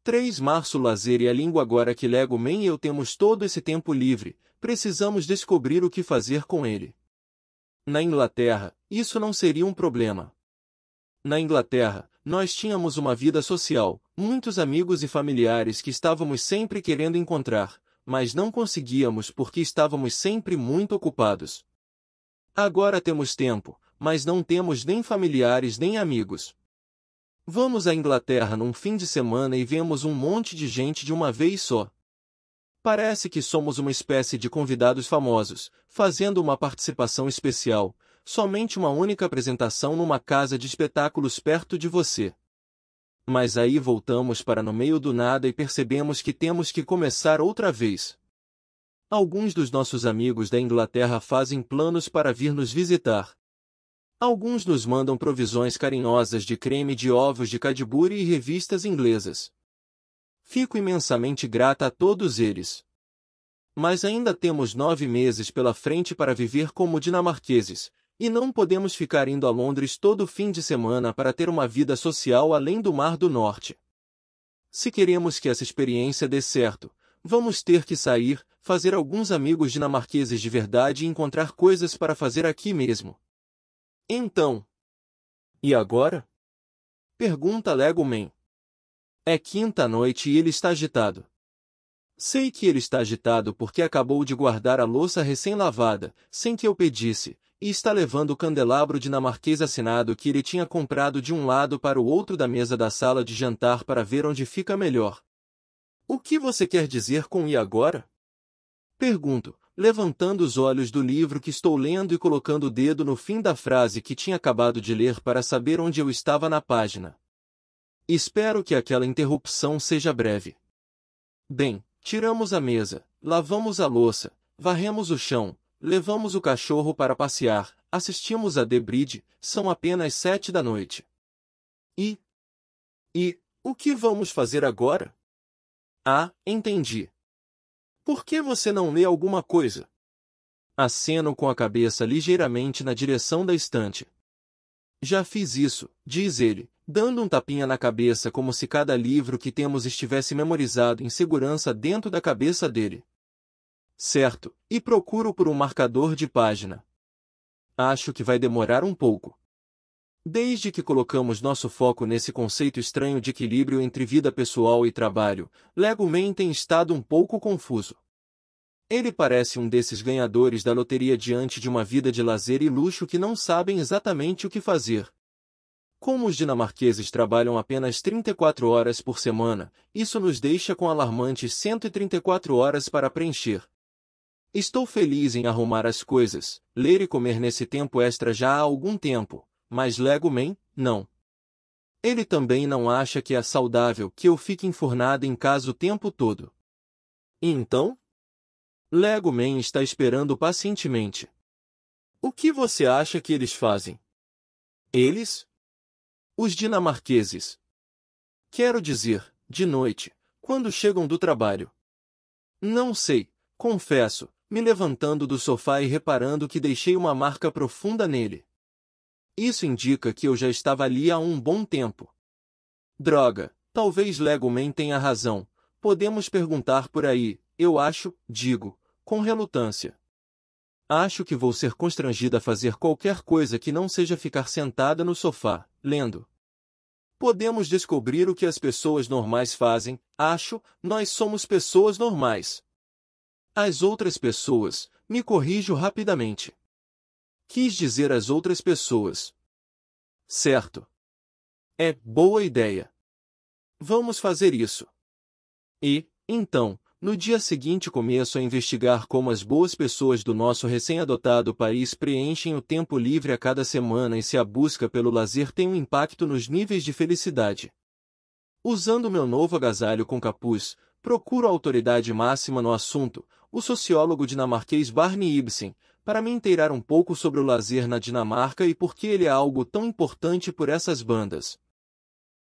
3 Março Lazer e a língua. Agora que Lego Man e eu temos todo esse tempo livre, precisamos descobrir o que fazer com ele. Na Inglaterra, isso não seria um problema. Na Inglaterra, nós tínhamos uma vida social, muitos amigos e familiares que estávamos sempre querendo encontrar, mas não conseguíamos porque estávamos sempre muito ocupados. Agora temos tempo, mas não temos nem familiares nem amigos. Vamos à Inglaterra num fim de semana e vemos um monte de gente de uma vez só. Parece que somos uma espécie de convidados famosos, fazendo uma participação especial, somente uma única apresentação numa casa de espetáculos perto de você. Mas aí voltamos para no meio do nada e percebemos que temos que começar outra vez. Alguns dos nossos amigos da Inglaterra fazem planos para vir nos visitar. Alguns nos mandam provisões carinhosas de creme de ovos de Cadbury e revistas inglesas. Fico imensamente grata a todos eles. Mas ainda temos 9 meses pela frente para viver como dinamarqueses, e não podemos ficar indo a Londres todo fim de semana para ter uma vida social além do Mar do Norte. Se queremos que essa experiência dê certo, vamos ter que sair, fazer alguns amigos dinamarqueses de verdade e encontrar coisas para fazer aqui mesmo. Então. E agora? Pergunta Lego Man. É quinta-noite e ele está agitado. Sei que ele está agitado porque acabou de guardar a louça recém-lavada, sem que eu pedisse, e está levando o candelabro dinamarquês assinado que ele tinha comprado de um lado para o outro da mesa da sala de jantar para ver onde fica melhor. O que você quer dizer com e agora? Pergunto, levantando os olhos do livro que estou lendo e colocando o dedo no fim da frase que tinha acabado de ler para saber onde eu estava na página. Espero que aquela interrupção seja breve. Bem, tiramos a mesa, lavamos a louça, varremos o chão, levamos o cachorro para passear, assistimos a The Bridge, são apenas 7 da noite. E o que vamos fazer agora? Ah, entendi. Por que você não lê alguma coisa? Aceno com a cabeça ligeiramente na direção da estante. Já fiz isso, diz ele, dando um tapinha na cabeça como se cada livro que temos estivesse memorizado em segurança dentro da cabeça dele. Certo, e procuro por um marcador de página. Acho que vai demorar um pouco. Desde que colocamos nosso foco nesse conceito estranho de equilíbrio entre vida pessoal e trabalho, Lego Man tem estado um pouco confuso. Ele parece um desses ganhadores da loteria diante de uma vida de lazer e luxo que não sabem exatamente o que fazer. Como os dinamarqueses trabalham apenas 34 horas por semana, isso nos deixa com alarmantes 134 horas para preencher. Estou feliz em arrumar as coisas, ler e comer nesse tempo extra já há algum tempo, mas Lego Man, não. Ele também não acha que é saudável que eu fique enfurnada em casa o tempo todo. E então? Lego Man está esperando pacientemente. O que você acha que eles fazem? Eles? Os dinamarqueses. Quero dizer, de noite, quando chegam do trabalho. Não sei, confesso, me levantando do sofá e reparando que deixei uma marca profunda nele. Isso indica que eu já estava ali há um bom tempo. Droga, talvez Lego Man tenha razão. Podemos perguntar por aí, eu acho, digo, com relutância. Acho que vou ser constrangida a fazer qualquer coisa que não seja ficar sentada no sofá, lendo. Podemos descobrir o que as pessoas normais fazem, acho, nós somos pessoas normais. As outras pessoas, me corrijo rapidamente. Quis dizer as outras pessoas. Certo. É boa ideia. Vamos fazer isso. E, então, no dia seguinte começo a investigar como as boas pessoas do nosso recém-adotado país preenchem o tempo livre a cada semana e se a busca pelo lazer tem um impacto nos níveis de felicidade. Usando meu novo agasalho com capuz, procuro a autoridade máxima no assunto, o sociólogo dinamarquês Barney Ibsen, para me inteirar um pouco sobre o lazer na Dinamarca e por que ele é algo tão importante por essas bandas.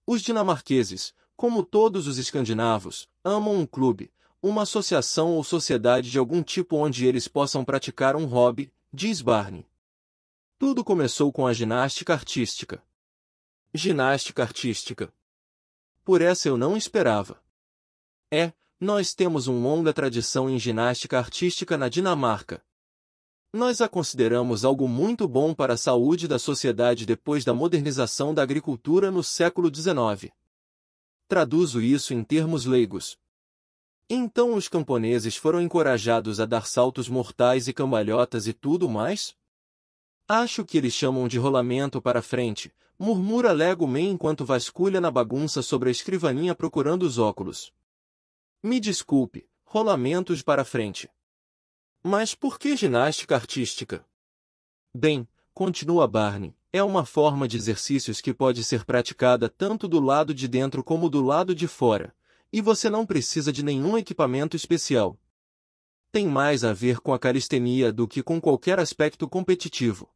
Os dinamarqueses, como todos os escandinavos, amam um clube, uma associação ou sociedade de algum tipo onde eles possam praticar um hobby, diz Barney. Tudo começou com a ginástica artística. Ginástica artística. Por essa eu não esperava. Nós temos uma longa tradição em ginástica artística na Dinamarca. Nós a consideramos algo muito bom para a saúde da sociedade depois da modernização da agricultura no século XIX. Traduzo isso em termos leigos. Então os camponeses foram encorajados a dar saltos mortais e cambalhotas e tudo mais? Acho que eles chamam de rolamento para frente, murmura Lego Man enquanto vasculha na bagunça sobre a escrivaninha procurando os óculos. Me desculpe, rolamentos para frente. Mas por que ginástica artística? Bem, continua Barney, é uma forma de exercícios que pode ser praticada tanto do lado de dentro como do lado de fora, e você não precisa de nenhum equipamento especial. Tem mais a ver com a calistenia do que com qualquer aspecto competitivo.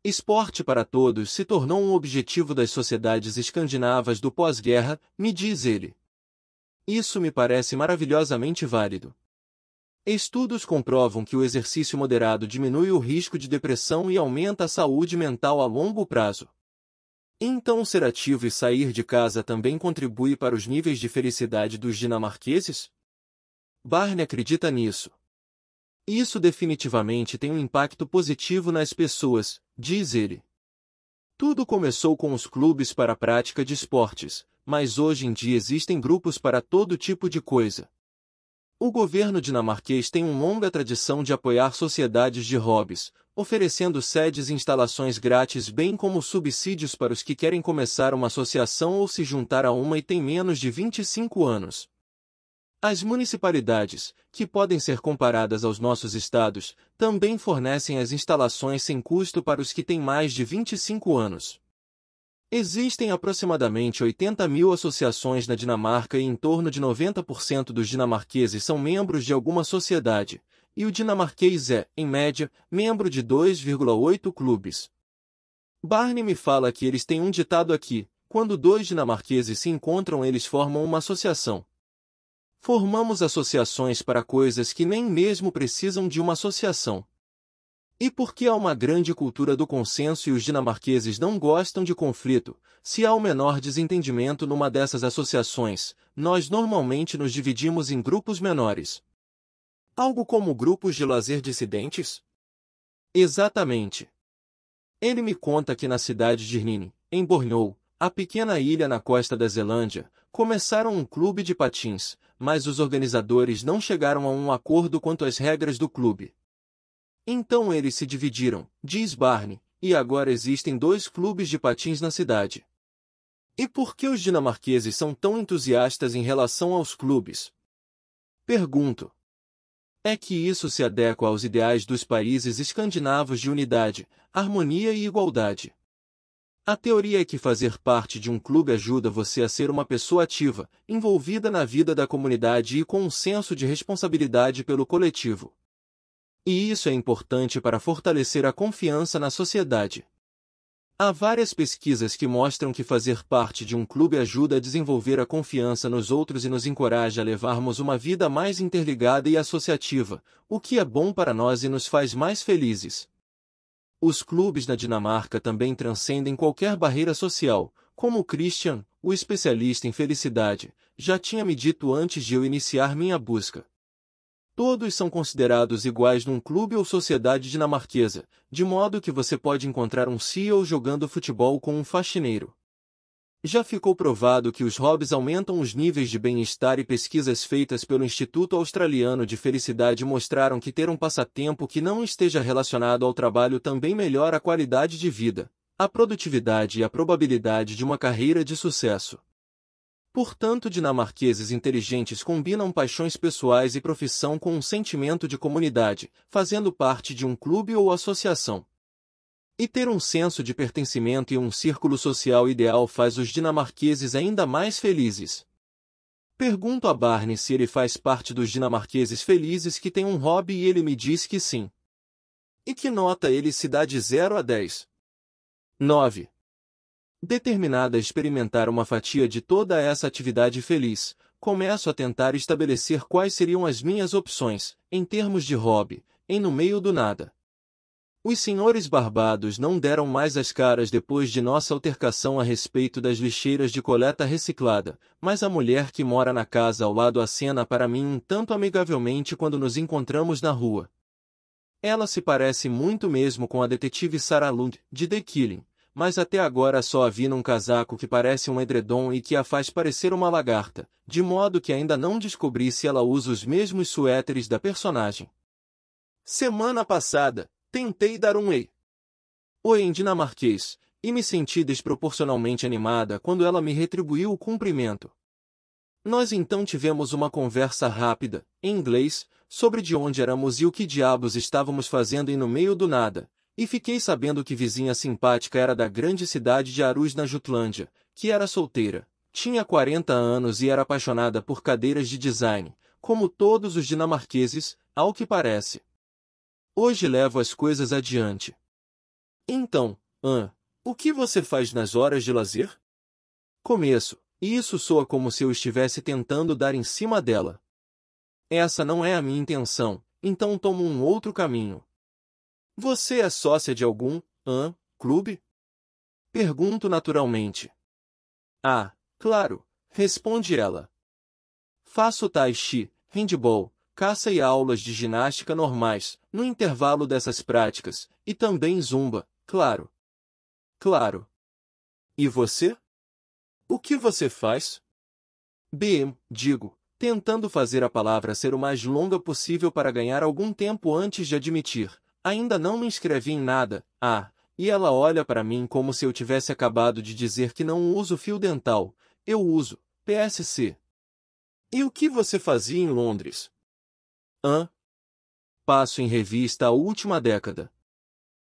Esporte para todos se tornou um objetivo das sociedades escandinavas do pós-guerra, me diz ele. Isso me parece maravilhosamente válido. Estudos comprovam que o exercício moderado diminui o risco de depressão e aumenta a saúde mental a longo prazo. Então ser ativo e sair de casa também contribui para os níveis de felicidade dos dinamarqueses? Barney acredita nisso. Isso definitivamente tem um impacto positivo nas pessoas, diz ele. Tudo começou com os clubes para a prática de esportes, mas hoje em dia existem grupos para todo tipo de coisa. O governo dinamarquês tem uma longa tradição de apoiar sociedades de hobbies, oferecendo sedes e instalações grátis bem como subsídios para os que querem começar uma associação ou se juntar a uma e têm menos de 25 anos. As municipalidades, que podem ser comparadas aos nossos estados, também fornecem as instalações sem custo para os que têm mais de 25 anos. Existem aproximadamente 80.000 associações na Dinamarca e em torno de 90% dos dinamarqueses são membros de alguma sociedade, e o dinamarquês é, em média, membro de 2,8 clubes. Barney me fala que eles têm um ditado aqui: quando dois dinamarqueses se encontram eles formam uma associação. Formamos associações para coisas que nem mesmo precisam de uma associação. E porque há uma grande cultura do consenso e os dinamarqueses não gostam de conflito, se há o menor desentendimento numa dessas associações, nós normalmente nos dividimos em grupos menores. Algo como grupos de lazer dissidentes? Exatamente. Ele me conta que na cidade de Rinne, em Borneo, a pequena ilha na costa da Zelândia, começaram um clube de patins, mas os organizadores não chegaram a um acordo quanto às regras do clube. Então eles se dividiram, diz Barney, e agora existem 2 clubes de patins na cidade. E por que os dinamarqueses são tão entusiastas em relação aos clubes? Pergunto. É que isso se adequa aos ideais dos países escandinavos de unidade, harmonia e igualdade. A teoria é que fazer parte de um clube ajuda você a ser uma pessoa ativa, envolvida na vida da comunidade e com um senso de responsabilidade pelo coletivo. E isso é importante para fortalecer a confiança na sociedade. Há várias pesquisas que mostram que fazer parte de um clube ajuda a desenvolver a confiança nos outros e nos encoraja a levarmos uma vida mais interligada e associativa, o que é bom para nós e nos faz mais felizes. Os clubes na Dinamarca também transcendem qualquer barreira social, como Christian, o especialista em felicidade, já tinha me dito antes de eu iniciar minha busca. Todos são considerados iguais num clube ou sociedade dinamarquesa, de modo que você pode encontrar um CEO jogando futebol com um faxineiro. Já ficou provado que os hobbies aumentam os níveis de bem-estar e pesquisas feitas pelo Instituto Australiano de Felicidade mostraram que ter um passatempo que não esteja relacionado ao trabalho também melhora a qualidade de vida, a produtividade e a probabilidade de uma carreira de sucesso. Portanto, dinamarqueses inteligentes combinam paixões pessoais e profissão com um sentimento de comunidade, fazendo parte de um clube ou associação. E ter um senso de pertencimento e um círculo social ideal faz os dinamarqueses ainda mais felizes. Pergunto a Barney se ele faz parte dos dinamarqueses felizes que têm um hobby e ele me diz que sim. E que nota ele se dá de 0 a 10? 9. Determinada a experimentar uma fatia de toda essa atividade feliz, começo a tentar estabelecer quais seriam as minhas opções, em termos de hobby, no meio do nada. Os senhores barbados não deram mais as caras depois de nossa altercação a respeito das lixeiras de coleta reciclada, mas a mulher que mora na casa ao lado acena para mim um tanto amigavelmente quando nos encontramos na rua. Ela se parece muito mesmo com a detetive Sarah Lund, de The Killing, mas até agora só a vi num casaco que parece um edredom e que a faz parecer uma lagarta, de modo que ainda não descobri se ela usa os mesmos suéteres da personagem. Semana passada, tentei dar um oi em dinamarquês, e me senti desproporcionalmente animada quando ela me retribuiu o cumprimento. Nós então tivemos uma conversa rápida, em inglês, sobre de onde éramos e o que diabos estávamos fazendo no meio do nada, e fiquei sabendo que vizinha simpática era da grande cidade de Aarhus na Jutlândia, que era solteira, tinha 40 anos e era apaixonada por cadeiras de design, como todos os dinamarqueses, ao que parece. Hoje levo as coisas adiante. Então, o que você faz nas horas de lazer? Começo, e isso soa como se eu estivesse tentando dar em cima dela. Essa não é a minha intenção, então tomo um outro caminho. Você é sócia de algum, clube? Pergunto naturalmente. Ah, claro, responde ela. Faço tai chi, handball, caça e aulas de ginástica normais, no intervalo dessas práticas, e também zumba, claro. Claro. E você? O que você faz? Digo, tentando fazer a palavra ser o mais longa possível para ganhar algum tempo antes de admitir. Ainda não me inscrevi em nada, e ela olha para mim como se eu tivesse acabado de dizer que não uso fio dental. Eu uso, PSC. E o que você fazia em Londres? Passo em revista a última década.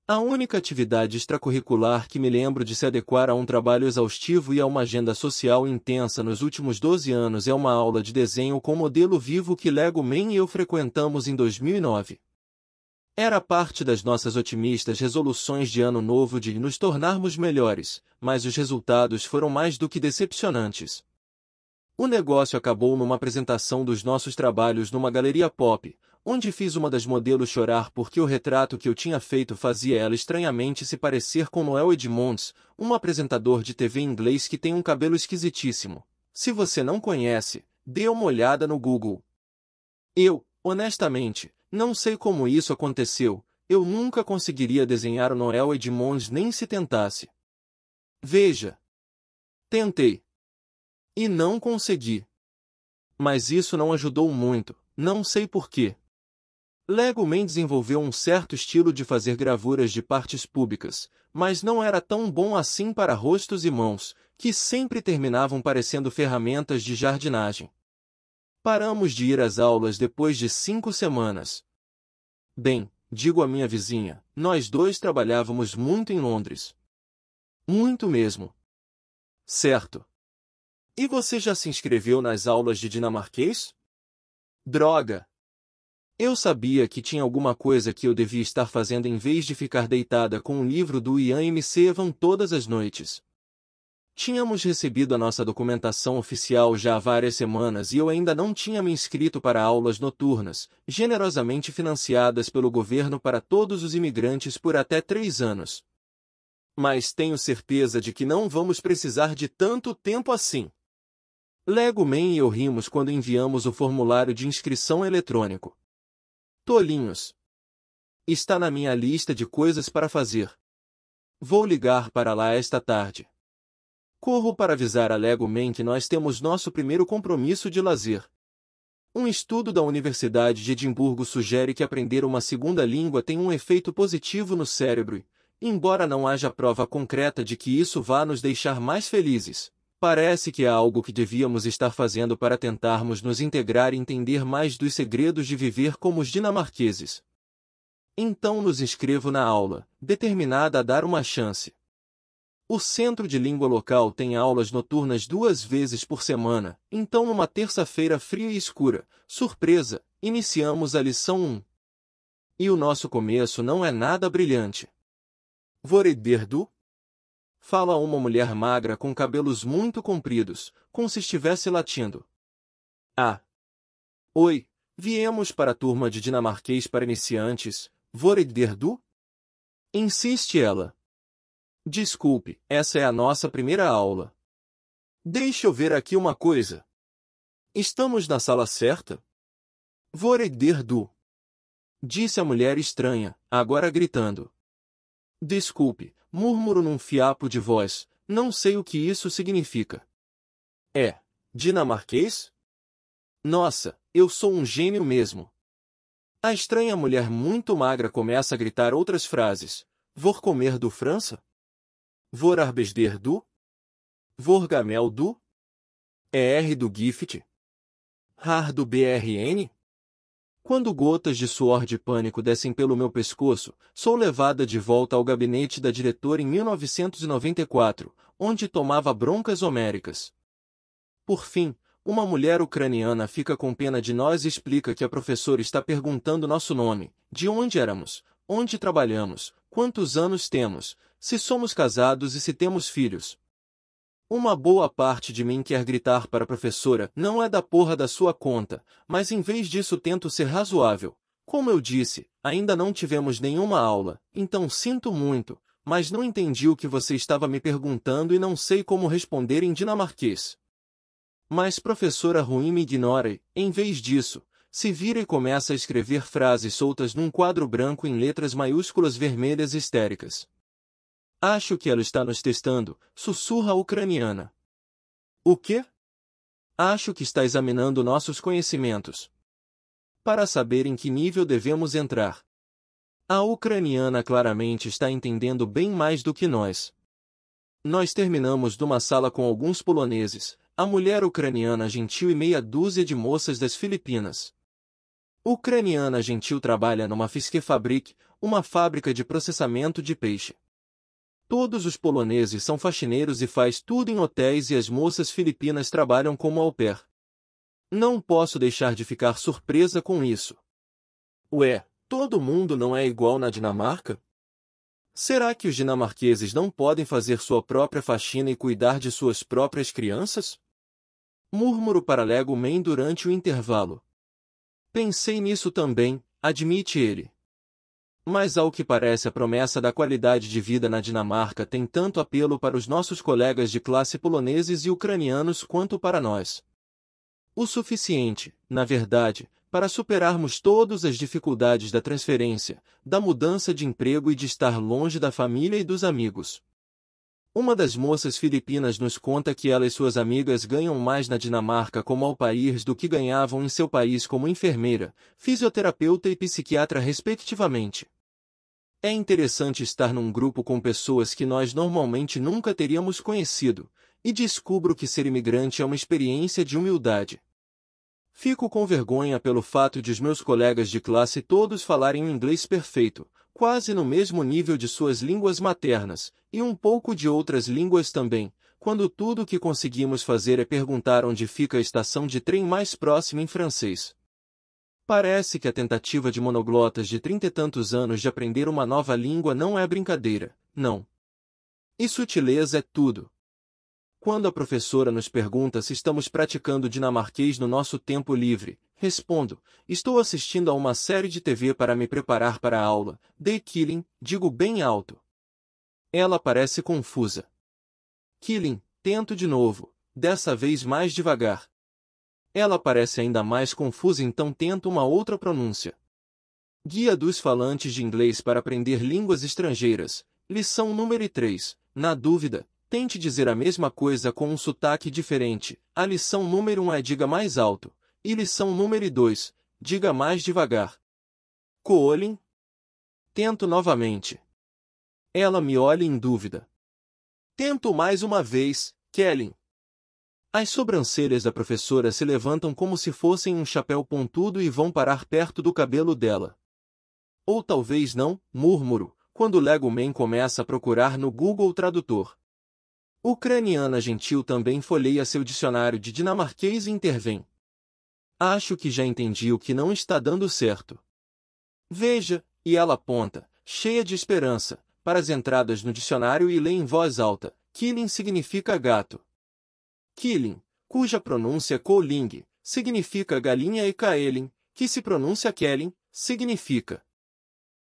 A única atividade extracurricular que me lembro de se adequar a um trabalho exaustivo e a uma agenda social intensa nos últimos 12 anos é uma aula de desenho com modelo vivo que Lego Man e eu frequentamos em 2009. Era parte das nossas otimistas resoluções de ano novo de nos tornarmos melhores, mas os resultados foram mais do que decepcionantes. O negócio acabou numa apresentação dos nossos trabalhos numa galeria pop, onde fiz uma das modelos chorar porque o retrato que eu tinha feito fazia ela estranhamente se parecer com Noel Edmonds, um apresentador de TV inglês que tem um cabelo esquisitíssimo. Se você não conhece, dê uma olhada no Google. Eu, honestamente, não sei como isso aconteceu, eu nunca conseguiria desenhar o Noel Edmonds nem se tentasse. Veja. Tentei. E não consegui. Mas isso não ajudou muito, não sei porquê. Lego Man desenvolveu um certo estilo de fazer gravuras de partes públicas, mas não era tão bom assim para rostos e mãos, que sempre terminavam parecendo ferramentas de jardinagem. Paramos de ir às aulas depois de 5 semanas. Bem, digo à minha vizinha, nós dois trabalhávamos muito em Londres. Muito mesmo. Certo. E você já se inscreveu nas aulas de dinamarquês? Droga! Eu sabia que tinha alguma coisa que eu devia estar fazendo em vez de ficar deitada com um livro do Ian McEwan todas as noites. Tínhamos recebido a nossa documentação oficial já há várias semanas e eu ainda não tinha me inscrito para aulas noturnas, generosamente financiadas pelo governo para todos os imigrantes por até 3 anos. Mas tenho certeza de que não vamos precisar de tanto tempo assim. Lego Man e eu rimos quando enviamos o formulário de inscrição eletrônico. Tolinhos. Está na minha lista de coisas para fazer. Vou ligar para lá esta tarde. Corro para avisar a Lego Man que nós temos nosso primeiro compromisso de lazer. Um estudo da Universidade de Edimburgo sugere que aprender uma segunda língua tem um efeito positivo no cérebro, e, embora não haja prova concreta de que isso vá nos deixar mais felizes, parece que é algo que devíamos estar fazendo para tentarmos nos integrar e entender mais dos segredos de viver como os dinamarqueses. Então nos inscrevo na aula, determinada a dar uma chance. O Centro de Língua Local tem aulas noturnas 2 vezes por semana, então numa terça-feira fria e escura, surpresa, iniciamos a lição 1. E o nosso começo não é nada brilhante. Voreberdu? Fala uma mulher magra com cabelos muito compridos, como se estivesse latindo. Oi, viemos para a turma de dinamarquês para iniciantes, Voreberdu? Insiste ela. Desculpe, essa é a nossa primeira aula. Deixa eu ver aqui uma coisa. Estamos na sala certa? Voredir du. Disse a mulher estranha, agora gritando. Desculpe, murmuro num fiapo de voz, não sei o que isso significa. É dinamarquês? Nossa, eu sou um gênio mesmo. A estranha mulher muito magra começa a gritar outras frases. Vor comer do França? Vor arbeider du? Vor gamel du? ER do Gift? Har do BRN? Quando gotas de suor de pânico descem pelo meu pescoço, sou levada de volta ao gabinete da diretora em 1994, onde tomava broncas homéricas. Por fim, uma mulher ucraniana fica com pena de nós e explica que a professora está perguntando nosso nome, de onde éramos, onde trabalhamos, quantos anos temos, se somos casados e se temos filhos. Uma boa parte de mim quer gritar para a professora, não é da porra da sua conta, mas em vez disso tento ser razoável. Como eu disse, ainda não tivemos nenhuma aula, então sinto muito, mas não entendi o que você estava me perguntando e não sei como responder em dinamarquês. Mas professora ruim me ignora e, em vez disso, se vira e começa a escrever frases soltas num quadro branco em letras maiúsculas vermelhas histéricas. Acho que ela está nos testando, sussurra a ucraniana. O quê? Acho que está examinando nossos conhecimentos. Para saber em que nível devemos entrar. A ucraniana claramente está entendendo bem mais do que nós. Nós terminamos numa sala com alguns poloneses, a mulher ucraniana gentil e meia dúzia de moças das Filipinas. Ucraniana gentil trabalha numa Fiskefabrik, uma fábrica de processamento de peixe. Todos os poloneses são faxineiros e faz tudo em hotéis e as moças filipinas trabalham como au pair. Não posso deixar de ficar surpresa com isso. Ué, todo mundo não é igual na Dinamarca? Será que os dinamarqueses não podem fazer sua própria faxina e cuidar de suas próprias crianças? Murmuro para Lego Man durante o intervalo. Pensei nisso também, admite ele. Mas ao que parece a promessa da qualidade de vida na Dinamarca tem tanto apelo para os nossos colegas de classe poloneses e ucranianos quanto para nós. O suficiente, na verdade, para superarmos todas as dificuldades da transferência, da mudança de emprego e de estar longe da família e dos amigos. Uma das moças filipinas nos conta que ela e suas amigas ganham mais na Dinamarca como au pairs do que ganhavam em seu país como enfermeira, fisioterapeuta e psiquiatra respectivamente. É interessante estar num grupo com pessoas que nós normalmente nunca teríamos conhecido, e descubro que ser imigrante é uma experiência de humildade. Fico com vergonha pelo fato de os meus colegas de classe todos falarem um inglês perfeito, quase no mesmo nível de suas línguas maternas, e um pouco de outras línguas também, quando tudo o que conseguimos fazer é perguntar onde fica a estação de trem mais próxima em francês. Parece que a tentativa de monoglotas de 30 e tantos anos de aprender uma nova língua não é brincadeira, não. E sutileza é tudo. Quando a professora nos pergunta se estamos praticando dinamarquês no nosso tempo livre, respondo, estou assistindo a uma série de TV para me preparar para a aula, The Killing, digo bem alto. Ela parece confusa. Killing, tento de novo, dessa vez mais devagar. Ela parece ainda mais confusa, então tento uma outra pronúncia. Guia dos falantes de inglês para aprender línguas estrangeiras, lição número 3. Na dúvida, tente dizer a mesma coisa com um sotaque diferente. A lição número 1 é diga mais alto, e lição número 2, diga mais devagar. Colin? Tento novamente. Ela me olha em dúvida. Tento mais uma vez, Kelly. As sobrancelhas da professora se levantam como se fossem um chapéu pontudo e vão parar perto do cabelo dela. Ou talvez não, murmuro, quando Lego Man começa a procurar no Google Tradutor. Ucraniana gentil também folheia seu dicionário de dinamarquês e intervém. Acho que já entendi o que não está dando certo. Veja, e ela aponta, cheia de esperança, para as entradas no dicionário e lê em voz alta, Killing significa gato. Killing, cuja pronúncia Koling, significa galinha e Kaelin, que se pronuncia Kelling, significa.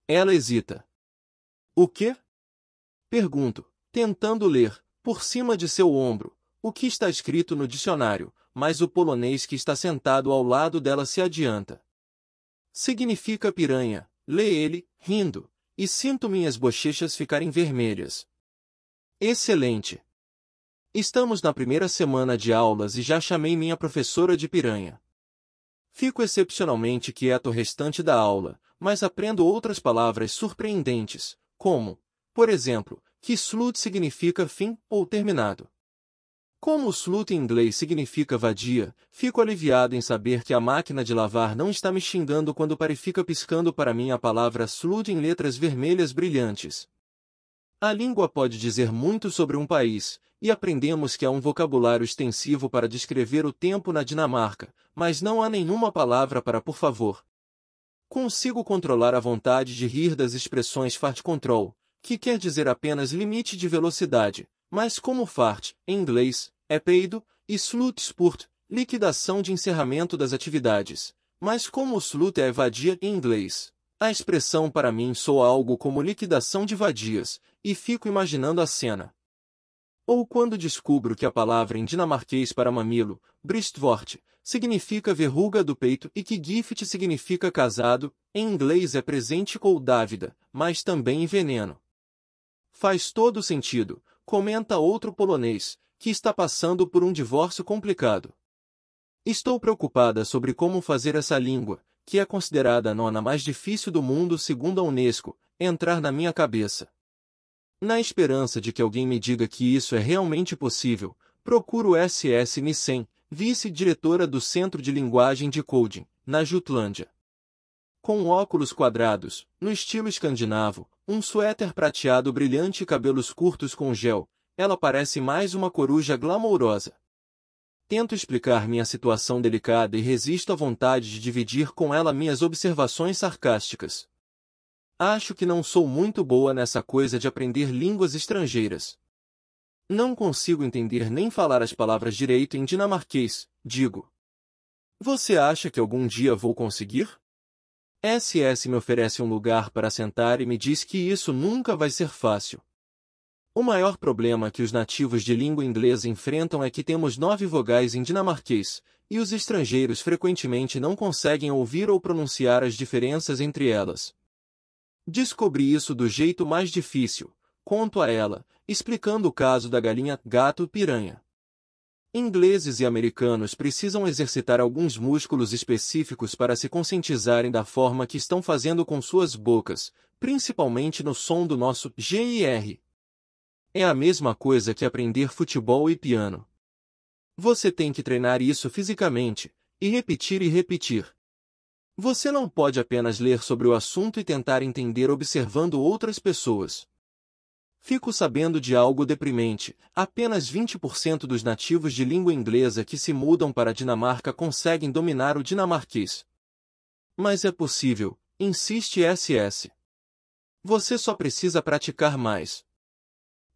Ela hesita. O quê? Pergunto, tentando ler, por cima de seu ombro, o que está escrito no dicionário, mas o polonês que está sentado ao lado dela se adianta. Significa piranha, lê ele, rindo, e sinto minhas bochechas ficarem vermelhas. Excelente! Estamos na primeira semana de aulas e já chamei minha professora de piranha. Fico excepcionalmente quieto o restante da aula, mas aprendo outras palavras surpreendentes, como, por exemplo, que slut significa fim ou terminado. Como o slut em inglês significa vadia, fico aliviado em saber que a máquina de lavar não está me xingando quando fica piscando para mim a palavra slut em letras vermelhas brilhantes. A língua pode dizer muito sobre um país, e aprendemos que há um vocabulário extensivo para descrever o tempo na Dinamarca, mas não há nenhuma palavra para por favor. Consigo controlar a vontade de rir das expressões fart control, que quer dizer apenas limite de velocidade, mas como fart, em inglês, é peido, e slutspurt, liquidação de encerramento das atividades, mas como o slut é vadia em inglês, a expressão para mim soa algo como liquidação de vadias, e fico imaginando a cena. Ou quando descubro que a palavra em dinamarquês para mamilo, brystvort, significa verruga do peito e que gift significa casado, em inglês é presente ou dávida, mas também veneno. Faz todo sentido, comenta outro polonês, que está passando por um divórcio complicado. Estou preocupada sobre como fazer essa língua, que é considerada a nona mais difícil do mundo segundo a Unesco, entrar na minha cabeça. Na esperança de que alguém me diga que isso é realmente possível, procuro S.S. Nissen, vice-diretora do Centro de Linguagem de Coding, na Jutlândia. Com óculos quadrados, no estilo escandinavo, um suéter prateado brilhante e cabelos curtos com gel, ela parece mais uma coruja glamourosa. Tento explicar minha situação delicada e resisto à vontade de dividir com ela minhas observações sarcásticas. Acho que não sou muito boa nessa coisa de aprender línguas estrangeiras. Não consigo entender nem falar as palavras direito em dinamarquês, digo. Você acha que algum dia vou conseguir? SS me oferece um lugar para sentar e me diz que isso nunca vai ser fácil. O maior problema que os nativos de língua inglesa enfrentam é que temos 9 vogais em dinamarquês, e os estrangeiros frequentemente não conseguem ouvir ou pronunciar as diferenças entre elas. Descobri isso do jeito mais difícil, conto a ela, explicando o caso da galinha, gato, piranha. Ingleses e americanos precisam exercitar alguns músculos específicos para se conscientizarem da forma que estão fazendo com suas bocas, principalmente no som do nosso G e R. É a mesma coisa que aprender futebol e piano. Você tem que treinar isso fisicamente, e repetir. Você não pode apenas ler sobre o assunto e tentar entender observando outras pessoas. Fico sabendo de algo deprimente, apenas 20% dos nativos de língua inglesa que se mudam para a Dinamarca conseguem dominar o dinamarquês. Mas é possível, insiste SS. Você só precisa praticar mais.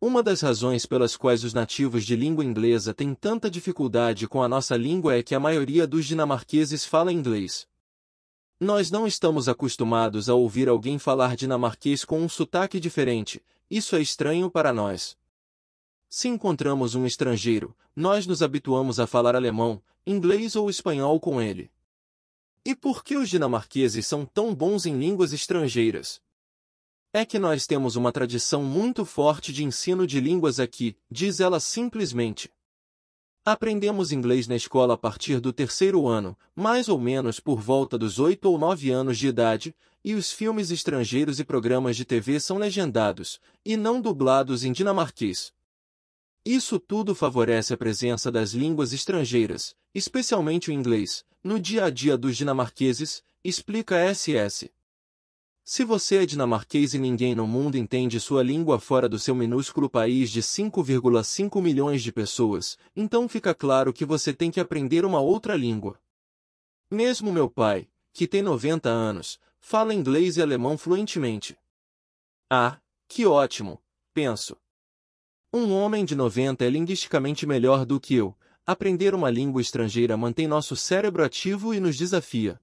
Uma das razões pelas quais os nativos de língua inglesa têm tanta dificuldade com a nossa língua é que a maioria dos dinamarqueses fala inglês. Nós não estamos acostumados a ouvir alguém falar dinamarquês com um sotaque diferente, isso é estranho para nós. Se encontramos um estrangeiro, nós nos habituamos a falar alemão, inglês ou espanhol com ele. E por que os dinamarqueses são tão bons em línguas estrangeiras? É que nós temos uma tradição muito forte de ensino de línguas aqui, diz ela simplesmente. Aprendemos inglês na escola a partir do 3º ano, mais ou menos por volta dos 8 ou 9 anos de idade, e os filmes estrangeiros e programas de TV são legendados, e não dublados em dinamarquês. Isso tudo favorece a presença das línguas estrangeiras, especialmente o inglês, no dia a dia dos dinamarqueses, explica SS. Se você é dinamarquês e ninguém no mundo entende sua língua fora do seu minúsculo país de 5,5 milhões de pessoas, então fica claro que você tem que aprender uma outra língua. Mesmo meu pai, que tem 90 anos, fala inglês e alemão fluentemente. Ah, que ótimo, penso. Um homem de 90 é linguisticamente melhor do que eu. Aprender uma língua estrangeira mantém nosso cérebro ativo e nos desafia.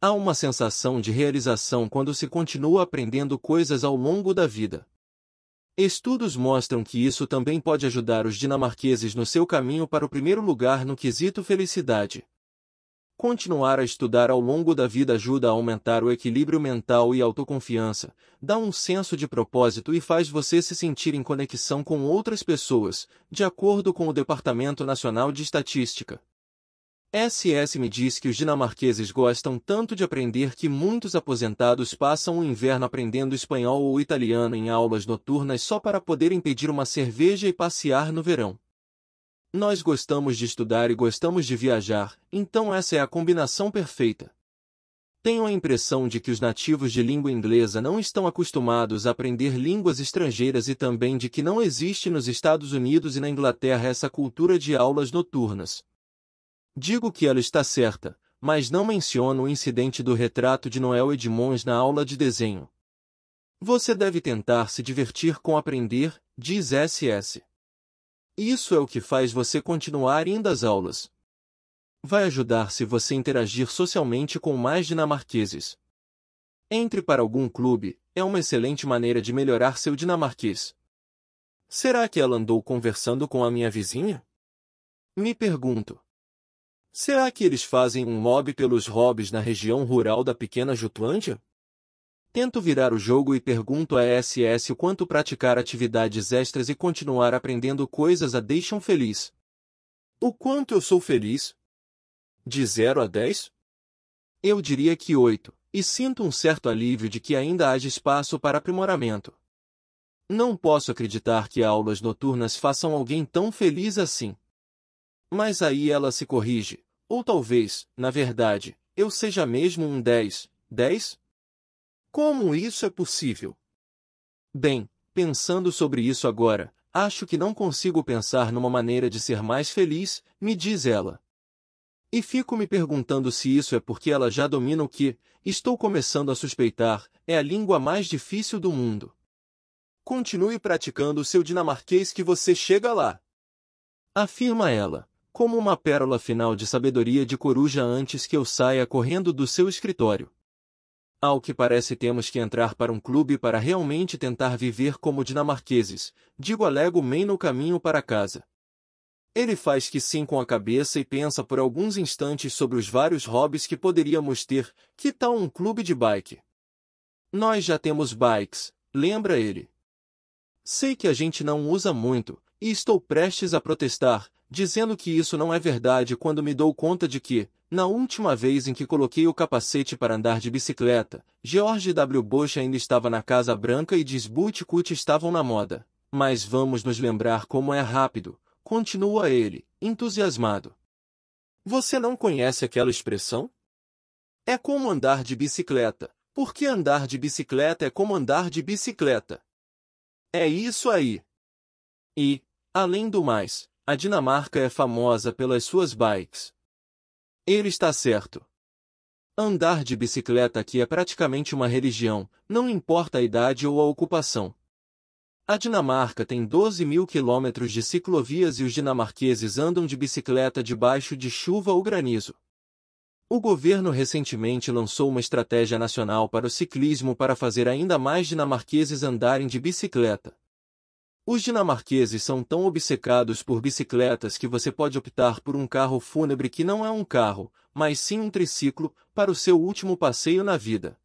Há uma sensação de realização quando se continua aprendendo coisas ao longo da vida. Estudos mostram que isso também pode ajudar os dinamarqueses no seu caminho para o primeiro lugar no quesito felicidade. Continuar a estudar ao longo da vida ajuda a aumentar o equilíbrio mental e autoconfiança, dá um senso de propósito e faz você se sentir em conexão com outras pessoas, de acordo com o Departamento Nacional de Estatística. SS me diz que os dinamarqueses gostam tanto de aprender que muitos aposentados passam o inverno aprendendo espanhol ou italiano em aulas noturnas só para poderem pedir uma cerveja e passear no verão. Nós gostamos de estudar e gostamos de viajar, então essa é a combinação perfeita. Tenho a impressão de que os nativos de língua inglesa não estão acostumados a aprender línguas estrangeiras e também de que não existe nos Estados Unidos e na Inglaterra essa cultura de aulas noturnas. Digo que ela está certa, mas não menciono o incidente do retrato de Noel Edmonds na aula de desenho. Você deve tentar se divertir com aprender, diz SS. Isso é o que faz você continuar indo às aulas. Vai ajudar se você interagir socialmente com mais dinamarqueses. Entre para algum clube, é uma excelente maneira de melhorar seu dinamarquês. Será que ela andou conversando com a minha vizinha? Me pergunto. Será que eles fazem um mob pelos hobbies na região rural da pequena Jutlândia? Tento virar o jogo e pergunto a SS o quanto praticar atividades extras e continuar aprendendo coisas a deixam feliz. O quanto eu sou feliz? De 0 a 10? Eu diria que 8, e sinto um certo alívio de que ainda haja espaço para aprimoramento. Não posso acreditar que aulas noturnas façam alguém tão feliz assim. Mas aí ela se corrige, ou talvez, na verdade, eu seja mesmo um 10. 10? Como isso é possível? Bem, pensando sobre isso agora, acho que não consigo pensar numa maneira de ser mais feliz, me diz ela. E fico me perguntando se isso é porque ela já domina o que, estou começando a suspeitar, é a língua mais difícil do mundo. Continue praticando o seu dinamarquês que você chega lá. Afirma ela, como uma pérola final de sabedoria de coruja antes que eu saia correndo do seu escritório. Ao que parece temos que entrar para um clube para realmente tentar viver como dinamarqueses, digo a Lego Man no caminho para casa. Ele faz que sim com a cabeça e pensa por alguns instantes sobre os vários hobbies que poderíamos ter, que tal um clube de bike? Nós já temos bikes, lembra ele. Sei que a gente não usa muito, e estou prestes a protestar, dizendo que isso não é verdade quando me dou conta de que, na última vez em que coloquei o capacete para andar de bicicleta, George W. Bush ainda estava na Casa Branca e Diz Bootcut estavam na moda. Mas vamos nos lembrar como é rápido, continua ele, entusiasmado. Você não conhece aquela expressão? É como andar de bicicleta, porque andar de bicicleta é como andar de bicicleta. É isso aí. E, além do mais, a Dinamarca é famosa pelas suas bikes. Ele está certo. Andar de bicicleta aqui é praticamente uma religião, não importa a idade ou a ocupação. A Dinamarca tem 12.000 quilômetros de ciclovias e os dinamarqueses andam de bicicleta debaixo de chuva ou granizo. O governo recentemente lançou uma estratégia nacional para o ciclismo para fazer ainda mais dinamarqueses andarem de bicicleta. Os dinamarqueses são tão obcecados por bicicletas que você pode optar por um carro fúnebre que não é um carro, mas sim um triciclo, para o seu último passeio na vida.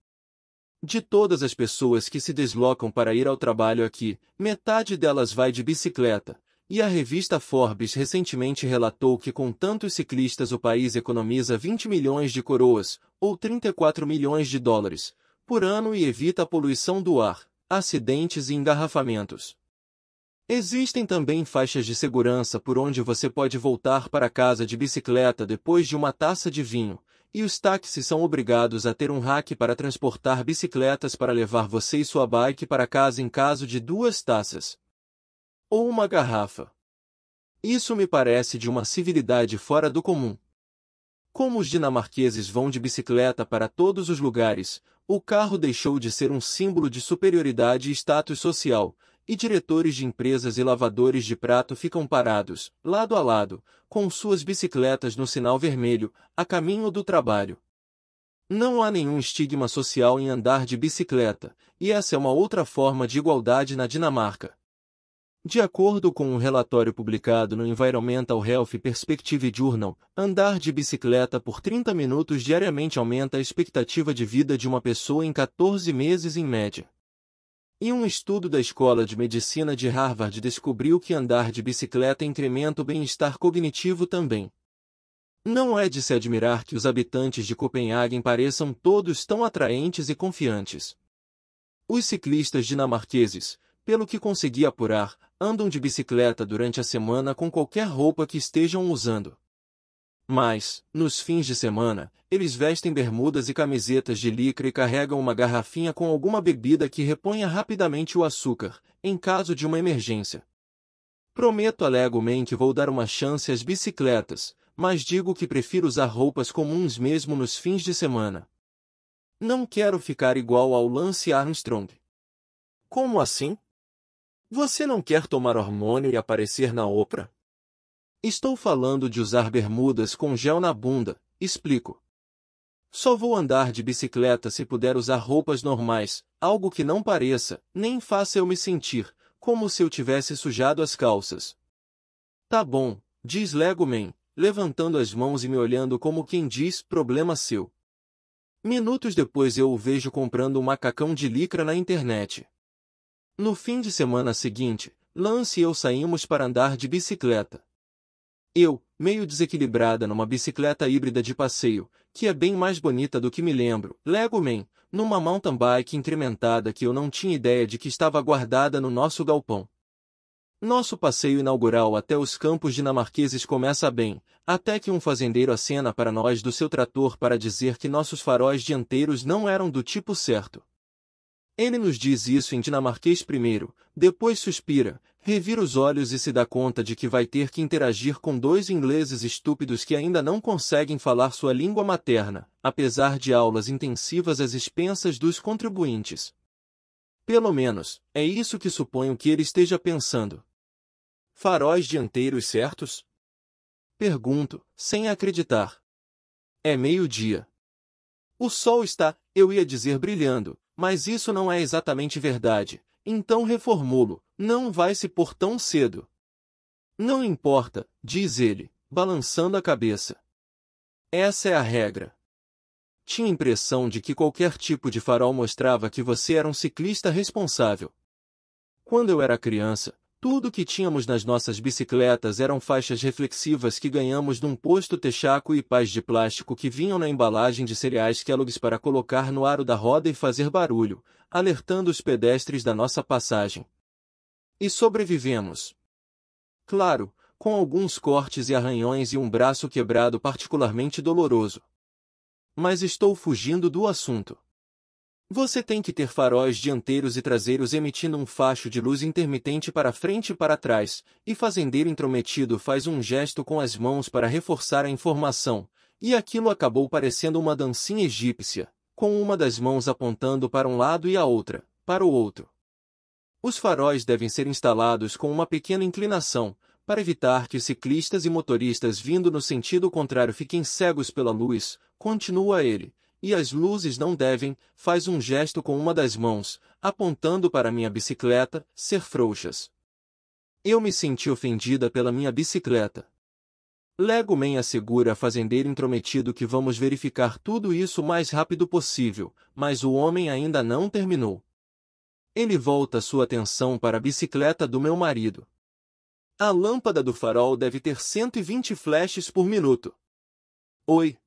De todas as pessoas que se deslocam para ir ao trabalho aqui, metade delas vai de bicicleta, e a revista Forbes recentemente relatou que com tantos ciclistas o país economiza 20 milhões de coroas, ou 34 milhões de dólares, por ano e evita a poluição do ar, acidentes e engarrafamentos. Existem também faixas de segurança por onde você pode voltar para casa de bicicleta depois de uma taça de vinho, e os táxis são obrigados a ter um rack para transportar bicicletas para levar você e sua bike para casa em caso de 2 taças. Ou uma garrafa. Isso me parece de uma civilidade fora do comum. Como os dinamarqueses vão de bicicleta para todos os lugares, o carro deixou de ser um símbolo de superioridade e status social, e diretores de empresas e lavadores de prato ficam parados, lado a lado, com suas bicicletas no sinal vermelho, a caminho do trabalho. Não há nenhum estigma social em andar de bicicleta, e essa é uma outra forma de igualdade na Dinamarca. De acordo com um relatório publicado no Environmental Health Perspective Journal, andar de bicicleta por 30 minutos diariamente aumenta a expectativa de vida de uma pessoa em 14 meses em média. E um estudo da Escola de Medicina de Harvard descobriu que andar de bicicleta incrementa o bem-estar cognitivo também. Não é de se admirar que os habitantes de Copenhague pareçam todos tão atraentes e confiantes. Os ciclistas dinamarqueses, pelo que consegui apurar, andam de bicicleta durante a semana com qualquer roupa que estejam usando. Mas, nos fins de semana, eles vestem bermudas e camisetas de licra e carregam uma garrafinha com alguma bebida que reponha rapidamente o açúcar, em caso de uma emergência. Prometo alegomente que vou dar uma chance às bicicletas, mas digo que prefiro usar roupas comuns mesmo nos fins de semana. Não quero ficar igual ao Lance Armstrong. Como assim? Você não quer tomar hormônio e aparecer na Oprah? Estou falando de usar bermudas com gel na bunda, explico. Só vou andar de bicicleta se puder usar roupas normais, algo que não pareça, nem faça eu me sentir, como se eu tivesse sujado as calças. Tá bom, diz Lego Man, levantando as mãos e me olhando como quem diz, problema seu. Minutos depois eu o vejo comprando um macacão de licra na internet. No fim de semana seguinte, Lance e eu saímos para andar de bicicleta. Eu, meio desequilibrada numa bicicleta híbrida de passeio, que é bem mais bonita do que me lembro, Lego Man, numa mountain bike incrementada que eu não tinha ideia de que estava guardada no nosso galpão. Nosso passeio inaugural até os campos dinamarqueses começa bem, até que um fazendeiro acena para nós do seu trator para dizer que nossos faróis dianteiros não eram do tipo certo. Ele nos diz isso em dinamarquês primeiro, depois suspira, revira os olhos e se dá conta de que vai ter que interagir com dois ingleses estúpidos que ainda não conseguem falar sua língua materna, apesar de aulas intensivas às expensas dos contribuintes. Pelo menos, é isso que suponho que ele esteja pensando. Faróis dianteiros certos? Pergunto, sem acreditar. É meio-dia. O sol está, eu ia dizer brilhando, mas isso não é exatamente verdade, então reformulo, não vai se pôr tão cedo. Não importa, diz ele, balançando a cabeça. Essa é a regra. Tinha a impressão de que qualquer tipo de farol mostrava que você era um ciclista responsável. Quando eu era criança, tudo o que tínhamos nas nossas bicicletas eram faixas reflexivas que ganhamos num posto texaco e pás de plástico que vinham na embalagem de cereais Kellogg's para colocar no aro da roda e fazer barulho, alertando os pedestres da nossa passagem. E sobrevivemos. Claro, com alguns cortes e arranhões e um braço quebrado particularmente doloroso. Mas estou fugindo do assunto. Você tem que ter faróis dianteiros e traseiros emitindo um facho de luz intermitente para frente e para trás, e fazendeiro intrometido faz um gesto com as mãos para reforçar a informação, e aquilo acabou parecendo uma dancinha egípcia, com uma das mãos apontando para um lado e a outra, para o outro. Os faróis devem ser instalados com uma pequena inclinação, para evitar que ciclistas e motoristas vindo no sentido contrário fiquem cegos pela luz, continua ele. E as luzes não devem, faz um gesto com uma das mãos, apontando para minha bicicleta, ser frouxas. Eu me senti ofendida pela minha bicicleta. Lego Man assegura a fazendeiro intrometido que vamos verificar tudo isso o mais rápido possível, mas o homem ainda não terminou. Ele volta sua atenção para a bicicleta do meu marido. A lâmpada do farol deve ter 120 flashes por minuto. Oi.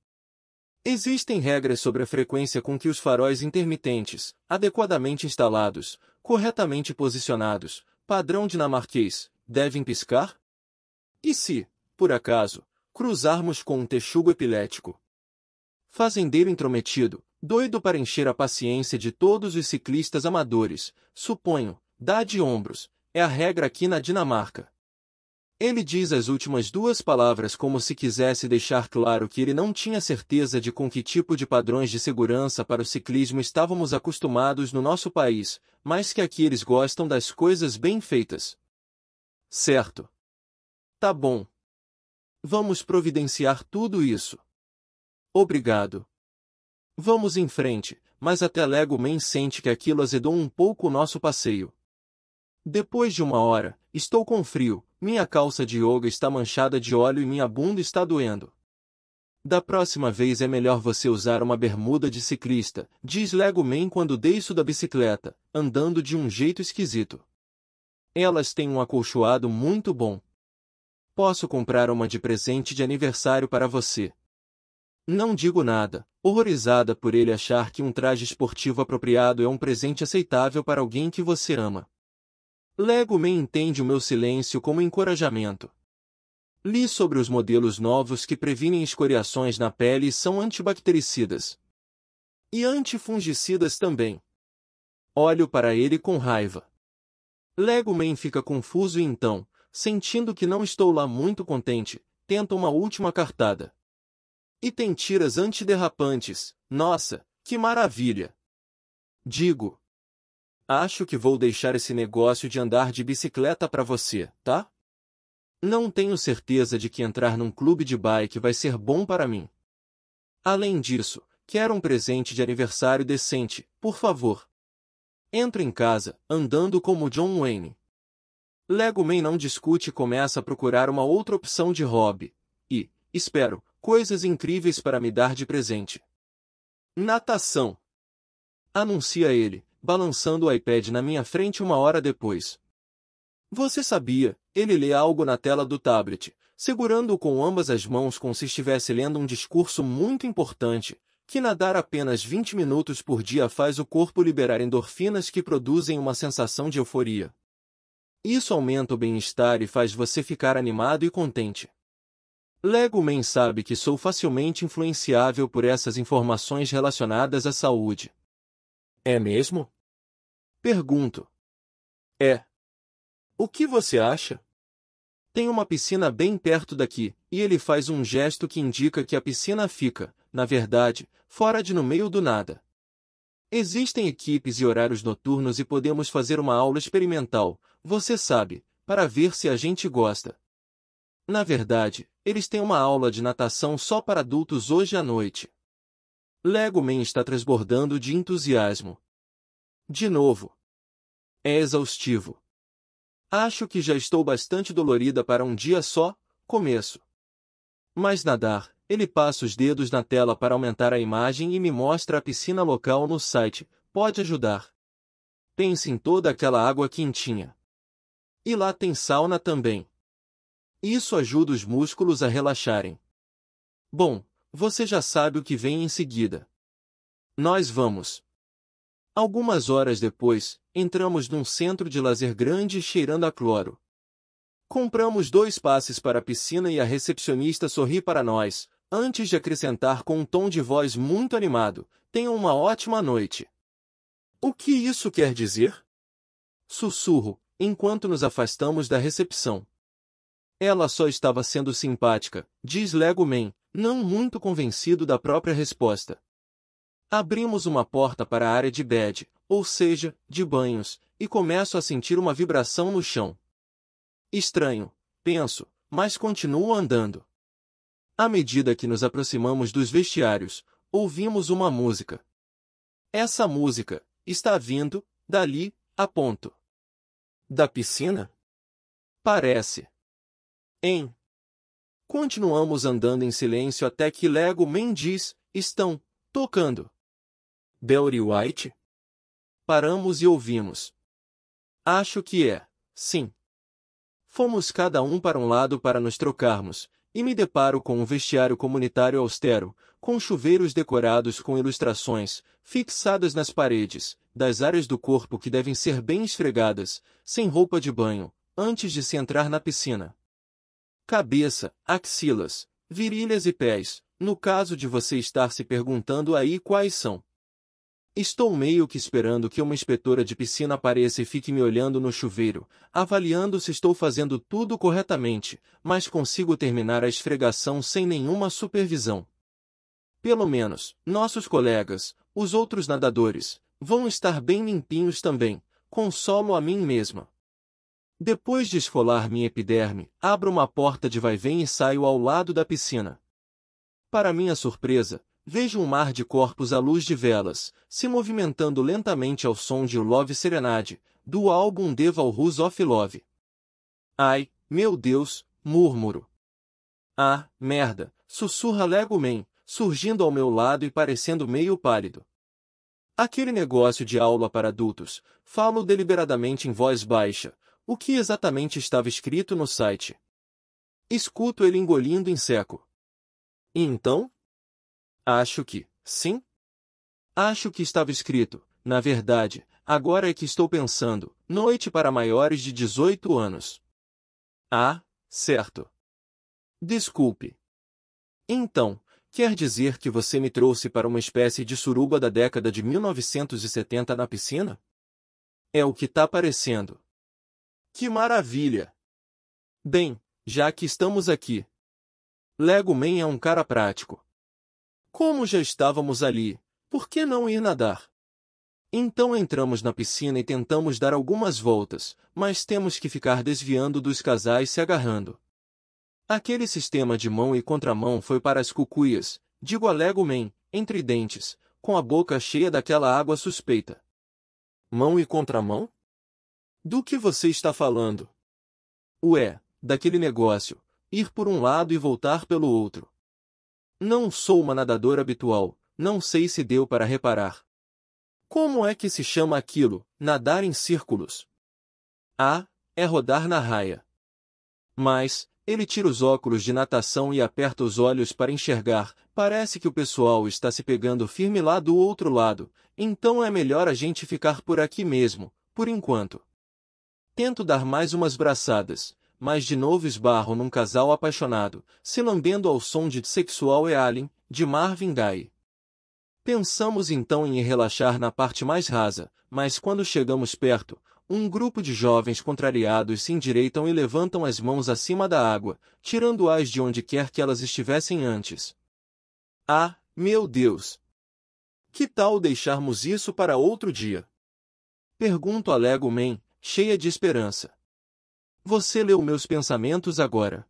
Existem regras sobre a frequência com que os faróis intermitentes, adequadamente instalados, corretamente posicionados, padrão dinamarquês, devem piscar? E se, por acaso, cruzarmos com um texugo epilético? Fazendeiro intrometido, doido para encher a paciência de todos os ciclistas amadores, suponho, dá de ombros, é a regra aqui na Dinamarca. Ele diz as últimas duas palavras como se quisesse deixar claro que ele não tinha certeza de com que tipo de padrões de segurança para o ciclismo estávamos acostumados no nosso país, mas que aqui eles gostam das coisas bem feitas. Certo. Tá bom. Vamos providenciar tudo isso. Obrigado. Vamos em frente, mas até Lego Man sente que aquilo azedou um pouco o nosso passeio. Depois de 1 hora, estou com frio, minha calça de yoga está manchada de óleo e minha bunda está doendo. Da próxima vez é melhor você usar uma bermuda de ciclista, diz Lego Man quando desço da bicicleta, andando de um jeito esquisito. Elas têm um acolchoado muito bom. Posso comprar uma de presente de aniversário para você. Não digo nada, horrorizada por ele achar que um traje esportivo apropriado é um presente aceitável para alguém que você ama. Lego Man entende o meu silêncio como encorajamento. Li sobre os modelos novos que previnem escoriações na pele e são antibactericidas. E antifungicidas também. Olho para ele com raiva. Lego Man fica confuso e então, sentindo que não estou lá muito contente, tenta uma última cartada. E tem tiras antiderrapantes, nossa, que maravilha! Digo. Acho que vou deixar esse negócio de andar de bicicleta para você, tá? Não tenho certeza de que entrar num clube de bike vai ser bom para mim. Além disso, quero um presente de aniversário decente, por favor. Entro em casa, andando como John Wayne. Lego Man não discute e começa a procurar uma outra opção de hobby. E, espero, coisas incríveis para me dar de presente. Natação! Anuncia ele, balançando o iPad na minha frente 1 hora depois. Você sabia, ele lê algo na tela do tablet, segurando-o com ambas as mãos como se estivesse lendo um discurso muito importante, que nadar apenas 20 minutos por dia faz o corpo liberar endorfinas que produzem uma sensação de euforia. Isso aumenta o bem-estar e faz você ficar animado e contente. Lego Man sabe que sou facilmente influenciável por essas informações relacionadas à saúde. É mesmo? Pergunto. É. O que você acha? Tem uma piscina bem perto daqui, e ele faz um gesto que indica que a piscina fica, na verdade, fora de no meio do nada. Existem equipes e horários noturnos e podemos fazer uma aula experimental, você sabe, para ver se a gente gosta. Na verdade, eles têm uma aula de natação só para adultos hoje à noite. Lego Man está transbordando de entusiasmo. De novo. É exaustivo. Acho que já estou bastante dolorida para um dia só, começo. Mas nadar, ele passa os dedos na tela para aumentar a imagem e me mostra a piscina local no site, pode ajudar. Pense em toda aquela água quentinha. E lá tem sauna também. Isso ajuda os músculos a relaxarem. Bom, você já sabe o que vem em seguida. Nós vamos. Algumas horas depois, entramos num centro de lazer grande cheirando a cloro. Compramos 2 passes para a piscina e a recepcionista sorri para nós, antes de acrescentar com um tom de voz muito animado, tenham uma ótima noite. O que isso quer dizer? Sussurro, enquanto nos afastamos da recepção. Ela só estava sendo simpática, diz Lego Man, não muito convencido da própria resposta. Abrimos uma porta para a área de bed, ou seja, de banhos, e começo a sentir uma vibração no chão. Estranho, penso, mas continuo andando. À medida que nos aproximamos dos vestiários, ouvimos uma música. Essa música está vindo, dali, a ponto. Da piscina? Parece. Hein? Continuamos andando em silêncio até que Lego Man diz, estão tocando. Barry White? Paramos e ouvimos. Acho que é, sim. Fomos cada um para um lado para nos trocarmos, e me deparo com um vestiário comunitário austero, com chuveiros decorados com ilustrações, fixadas nas paredes, das áreas do corpo que devem ser bem esfregadas, sem roupa de banho, antes de se entrar na piscina. Cabeça, axilas, virilhas e pés, no caso de você estar se perguntando aí quais são. Estou meio que esperando que uma inspetora de piscina apareça e fique me olhando no chuveiro, avaliando se estou fazendo tudo corretamente, mas consigo terminar a esfregação sem nenhuma supervisão. Pelo menos, nossos colegas, os outros nadadores, vão estar bem limpinhos também, consolo a mim mesma. Depois de esfolar minha epiderme, abro uma porta de vai-vem e saio ao lado da piscina. Para minha surpresa, vejo um mar de corpos à luz de velas, se movimentando lentamente ao som de Love Serenade, do álbum The Walrus of Love. Ai, meu Deus, murmuro. Ah, merda, sussurra Lego Man, surgindo ao meu lado e parecendo meio pálido. Aquele negócio de aula para adultos, falo deliberadamente em voz baixa. O que exatamente estava escrito no site? Escuto ele engolindo em seco. E então? Acho que, sim. Acho que estava escrito, na verdade, agora é que estou pensando, noite para maiores de 18 anos. Ah, certo. Desculpe. Então, quer dizer que você me trouxe para uma espécie de suruba da década de 1970 na piscina? É o que tá parecendo. Que maravilha! Bem, já que estamos aqui. Lego Man é um cara prático. Como já estávamos ali, por que não ir nadar? Então entramos na piscina e tentamos dar algumas voltas, mas temos que ficar desviando dos casais se agarrando. Aquele sistema de mão e contramão foi para as cucuias, digo a Lego Man, entre dentes, com a boca cheia daquela água suspeita. Mão e contramão? Do que você está falando? Ué, daquele negócio, ir por um lado e voltar pelo outro. Não sou uma nadadora habitual, não sei se deu para reparar. Como é que se chama aquilo, nadar em círculos? Ah, é rodar na raia. Mas, ele tira os óculos de natação e aperta os olhos para enxergar, parece que o pessoal está se pegando firme lá do outro lado, então é melhor a gente ficar por aqui mesmo, por enquanto. Tento dar mais umas braçadas, mas de novo esbarro num casal apaixonado, se lambendo ao som de Sexual e Alien, de Marvin Gaye. Pensamos então em relaxar na parte mais rasa, mas quando chegamos perto, um grupo de jovens contrariados se endireitam e levantam as mãos acima da água, tirando-as de onde quer que elas estivessem antes. Ah, meu Deus! Que tal deixarmos isso para outro dia? Pergunto a Lego Man, cheia de esperança. Você leu meus pensamentos agora.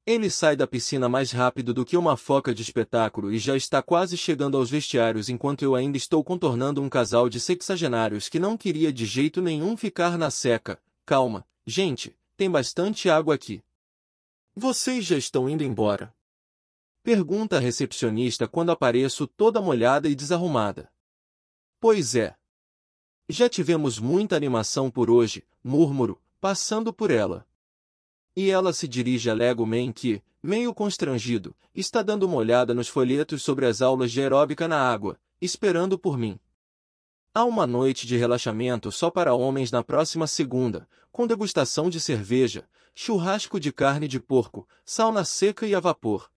Ele sai da piscina mais rápido do que uma foca de espetáculo e já está quase chegando aos vestiários enquanto eu ainda estou contornando um casal de sexagenários que não queria de jeito nenhum ficar na seca. Calma, gente, tem bastante água aqui. Vocês já estão indo embora? Pergunta a recepcionista quando apareço toda molhada e desarrumada. Pois é. Já tivemos muita animação por hoje, murmuro, passando por ela. E ela se dirige a Lego Man que, meio constrangido, está dando uma olhada nos folhetos sobre as aulas de aeróbica na água, esperando por mim. Há uma noite de relaxamento só para homens na próxima segunda, com degustação de cerveja, churrasco de carne de porco, sauna seca e a vapor.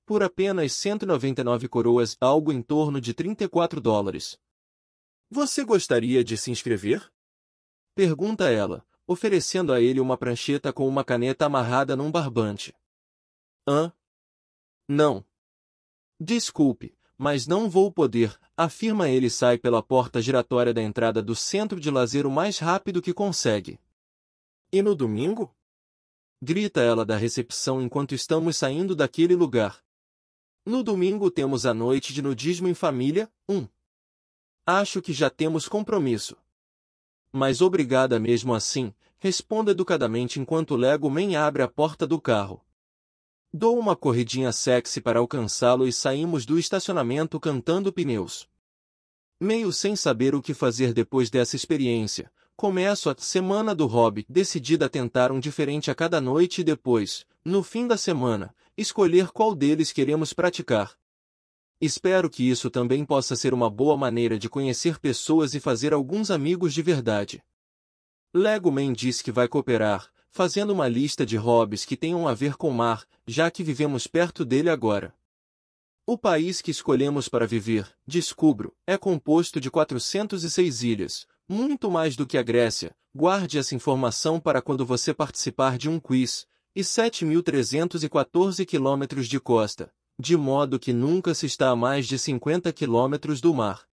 Por apenas 199 coroas, algo em torno de $34. Você gostaria de se inscrever? Pergunta ela, oferecendo a ele uma prancheta com uma caneta amarrada num barbante. Não. Desculpe, mas não vou poder, afirma ele e sai pela porta giratória da entrada do centro de lazer o mais rápido que consegue. E no domingo? Grita ela da recepção enquanto estamos saindo daquele lugar. No domingo temos a noite de nudismo em família, Acho que já temos compromisso. Mas obrigada mesmo assim, respondo educadamente enquanto Lego Man abre a porta do carro. Dou uma corridinha sexy para alcançá-lo e saímos do estacionamento cantando pneus. Meio sem saber o que fazer depois dessa experiência, começo a semana do hobby decidida a tentar um diferente a cada noite e depois, no fim da semana, escolher qual deles queremos praticar. Espero que isso também possa ser uma boa maneira de conhecer pessoas e fazer alguns amigos de verdade. Lego Man diz que vai cooperar, fazendo uma lista de hobbies que tenham a ver com o mar, já que vivemos perto dele agora. O país que escolhemos para viver, descubro, é composto de 406 ilhas, muito mais do que a Grécia, guarde essa informação para quando você participar de um quiz, e 7.314 quilômetros de costa, de modo que nunca se está a mais de 50 quilômetros do mar.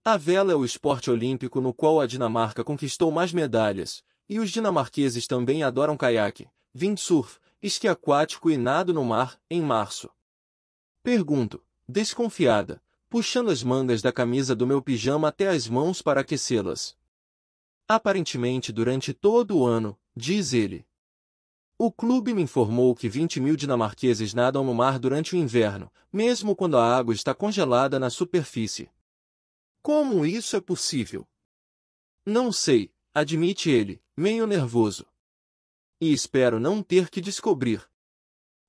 A vela é o esporte olímpico no qual a Dinamarca conquistou mais medalhas, e os dinamarqueses também adoram caiaque, windsurf, esqui aquático e nado no mar, em março. Pergunto, desconfiada, puxando as mangas da camisa do meu pijama até as mãos para aquecê-las. Aparentemente durante todo o ano, diz ele. O clube me informou que 20.000 dinamarqueses nadam no mar durante o inverno, mesmo quando a água está congelada na superfície. Como isso é possível? Não sei, admite ele, meio nervoso. E espero não ter que descobrir.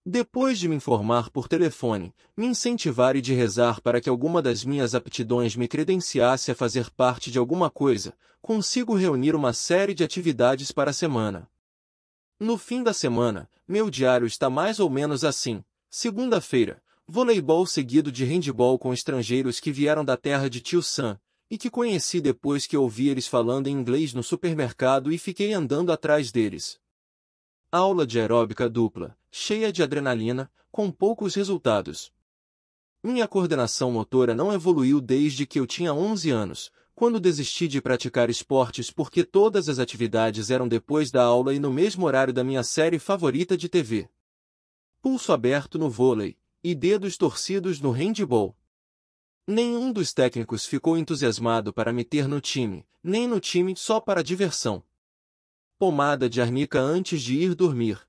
Depois de me informar por telefone, me incentivar e de rezar para que alguma das minhas aptidões me credenciasse a fazer parte de alguma coisa, consigo reunir uma série de atividades para a semana. No fim da semana, meu diário está mais ou menos assim. Segunda-feira, voleibol seguido de handball com estrangeiros que vieram da terra de Tio Sam, e que conheci depois que ouvi eles falando em inglês no supermercado e fiquei andando atrás deles. Aula de aeróbica dupla, cheia de adrenalina, com poucos resultados. Minha coordenação motora não evoluiu desde que eu tinha 11 anos, quando desisti de praticar esportes porque todas as atividades eram depois da aula e no mesmo horário da minha série favorita de TV. Pulso aberto no vôlei, e dedos torcidos no handball. Nenhum dos técnicos ficou entusiasmado para me ter no time, nem no time só para diversão. Pomada de arnica antes de ir dormir.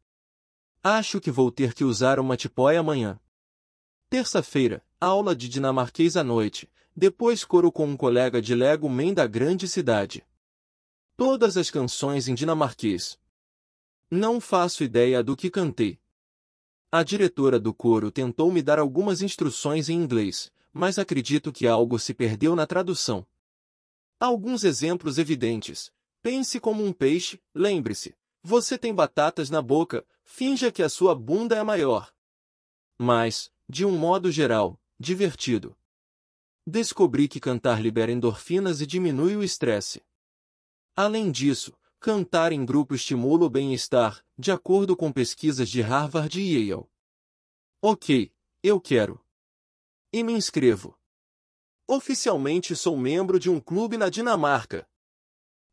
Acho que vou ter que usar uma tipóia amanhã. Terça-feira, aula de dinamarquês à noite, depois coro com um colega de Lego Man da grande cidade. Todas as canções em dinamarquês. Não faço ideia do que cantei. A diretora do coro tentou me dar algumas instruções em inglês, mas acredito que algo se perdeu na tradução. Alguns exemplos evidentes. Pense como um peixe, lembre-se. Você tem batatas na boca, finja que a sua bunda é maior. Mas, de um modo geral, divertido. Descobri que cantar libera endorfinas e diminui o estresse. Além disso, cantar em grupo estimula o bem-estar, de acordo com pesquisas de Harvard e Yale. Ok, eu quero. E me inscrevo. Oficialmente sou membro de um clube na Dinamarca.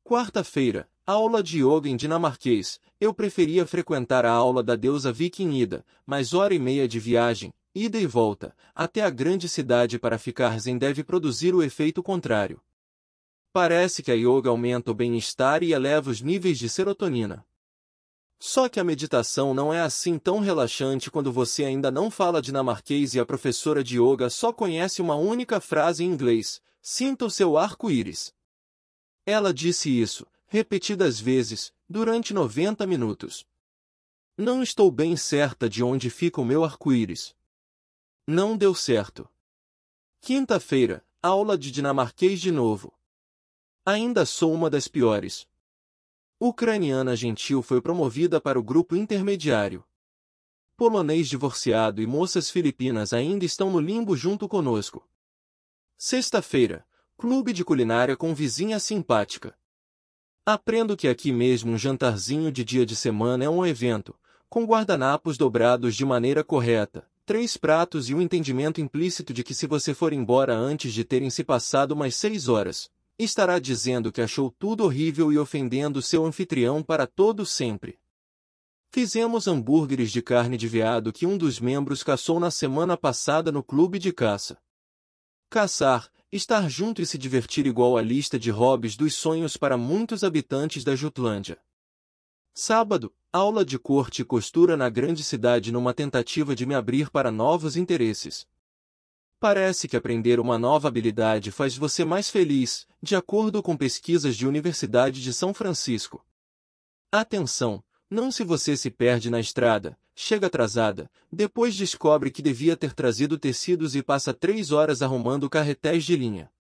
Quarta-feira, aula de yoga em dinamarquês. Eu preferia frequentar a aula da deusa viking Ida, mas hora e meia de viagem, ida e volta, até a grande cidade para ficar zen deve produzir o efeito contrário. Parece que a yoga aumenta o bem-estar e eleva os níveis de serotonina. Só que a meditação não é assim tão relaxante quando você ainda não fala dinamarquês e a professora de yoga só conhece uma única frase em inglês: sinta o seu arco-íris. Ela disse isso, repetidas vezes, durante 90 minutos. Não estou bem certa de onde fica o meu arco-íris. Não deu certo. Quinta-feira, aula de dinamarquês de novo. Ainda sou uma das piores. Ucraniana gentil foi promovida para o grupo intermediário. Polonês divorciado e moças filipinas ainda estão no limbo junto conosco. Sexta-feira, clube de culinária com vizinha simpática. Aprendo que aqui mesmo um jantarzinho de dia de semana é um evento, com guardanapos dobrados de maneira correta, 3 pratos e o entendimento implícito de que se você for embora antes de terem se passado umas 6 horas, estará dizendo que achou tudo horrível e ofendendo seu anfitrião para todo sempre. Fizemos hambúrgueres de carne de veado que um dos membros caçou na semana passada no clube de caça. Caçar, estar junto e se divertir igual à lista de hobbies dos sonhos para muitos habitantes da Jutlândia. Sábado, aula de corte e costura na grande cidade numa tentativa de me abrir para novos interesses. Parece que aprender uma nova habilidade faz você mais feliz, de acordo com pesquisas de Universidade de São Francisco. Atenção! Não se você se perde na estrada, chega atrasada, depois descobre que devia ter trazido tecidos e passa 3 horas arrumando carretéis de linha.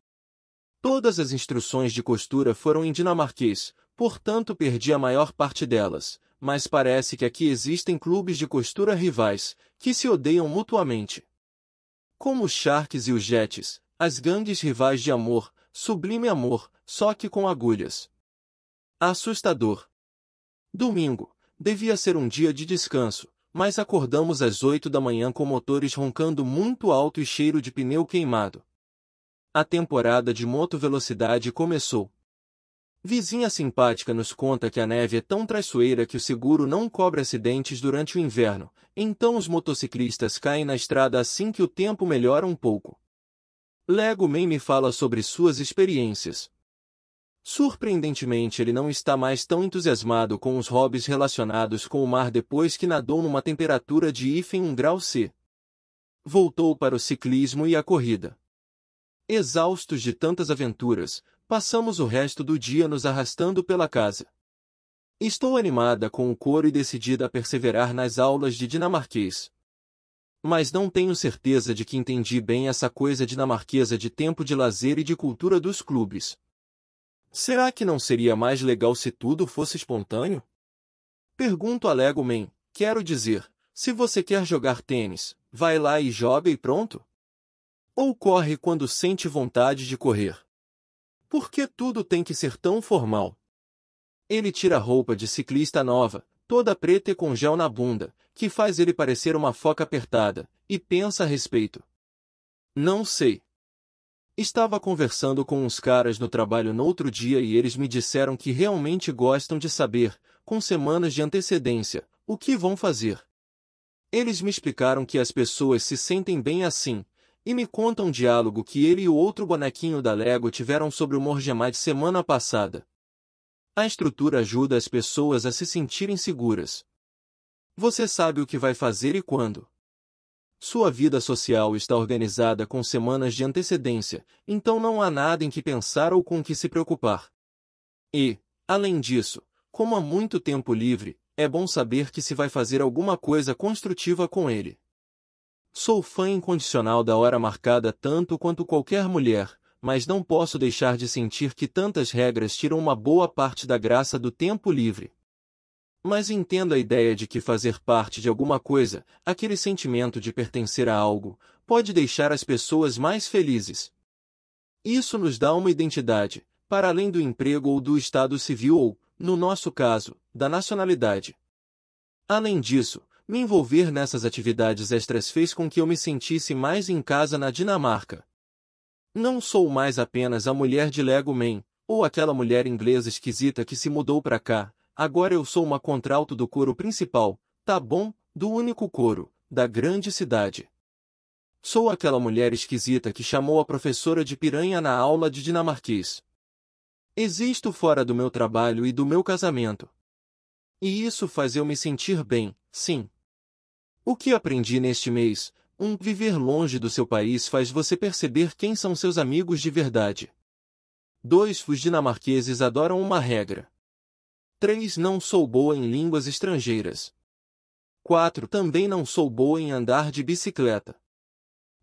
Todas as instruções de costura foram em dinamarquês, portanto perdi a maior parte delas, mas parece que aqui existem clubes de costura rivais, que se odeiam mutuamente. Como os Sharks e os Jets, as gangues rivais de amor, sublime amor, só que com agulhas. Assustador. Domingo. Devia ser um dia de descanso, mas acordamos às 8 da manhã com motores roncando muito alto e cheiro de pneu queimado. A temporada de motovelocidade começou. Vizinha simpática nos conta que a neve é tão traiçoeira que o seguro não cobre acidentes durante o inverno, então os motociclistas caem na estrada assim que o tempo melhora um pouco. Lego Man me fala sobre suas experiências. Surpreendentemente, ele não está mais tão entusiasmado com os hobbies relacionados com o mar depois que nadou numa temperatura de -1 grau C. Voltou para o ciclismo e a corrida. Exaustos de tantas aventuras, passamos o resto do dia nos arrastando pela casa. Estou animada com o coro e decidida a perseverar nas aulas de dinamarquês. Mas não tenho certeza de que entendi bem essa coisa dinamarquesa de tempo de lazer e de cultura dos clubes. Será que não seria mais legal se tudo fosse espontâneo? Pergunto a Lego Man, quero dizer, se você quer jogar tênis, vai lá e joga e pronto? Ou corre quando sente vontade de correr? Por que tudo tem que ser tão formal? Ele tira a roupa de ciclista nova, toda preta e com gel na bunda, que faz ele parecer uma foca apertada, e pensa a respeito. Não sei. Estava conversando com uns caras no trabalho no outro dia e eles me disseram que realmente gostam de saber, com semanas de antecedência, o que vão fazer. Eles me explicaram que as pessoas se sentem bem assim, e me contam um diálogo que ele e o outro bonequinho da Lego tiveram sobre o Morgemai de semana passada. A estrutura ajuda as pessoas a se sentirem seguras. Você sabe o que vai fazer e quando. Sua vida social está organizada com semanas de antecedência, então não há nada em que pensar ou com que se preocupar. E, além disso, como há muito tempo livre, é bom saber que se vai fazer alguma coisa construtiva com ele. Sou fã incondicional da hora marcada tanto quanto qualquer mulher, mas não posso deixar de sentir que tantas regras tiram uma boa parte da graça do tempo livre. Mas entendo a ideia de que fazer parte de alguma coisa, aquele sentimento de pertencer a algo, pode deixar as pessoas mais felizes. Isso nos dá uma identidade, para além do emprego ou do estado civil ou, no nosso caso, da nacionalidade. Além disso, me envolver nessas atividades extras fez com que eu me sentisse mais em casa na Dinamarca. Não sou mais apenas a mulher de Lego Man, ou aquela mulher inglesa esquisita que se mudou pra cá. Agora eu sou uma contralto do coro principal, tá bom, do único coro, da grande cidade. Sou aquela mulher esquisita que chamou a professora de piranha na aula de dinamarquês. Existo fora do meu trabalho e do meu casamento. E isso faz eu me sentir bem, sim. O que aprendi neste mês? Viver longe do seu país faz você perceber quem são seus amigos de verdade. 2. Os dinamarqueses adoram uma regra. 3. Não sou boa em línguas estrangeiras. 4. Também não sou boa em andar de bicicleta.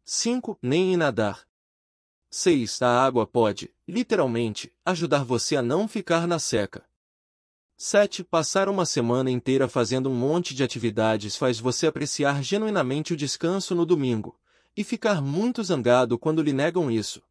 5. Nem em nadar. 6. A água pode, literalmente, ajudar você a não ficar na seca. 7. Passar uma semana inteira fazendo um monte de atividades faz você apreciar genuinamente o descanso no domingo, e ficar muito zangado quando lhe negam isso.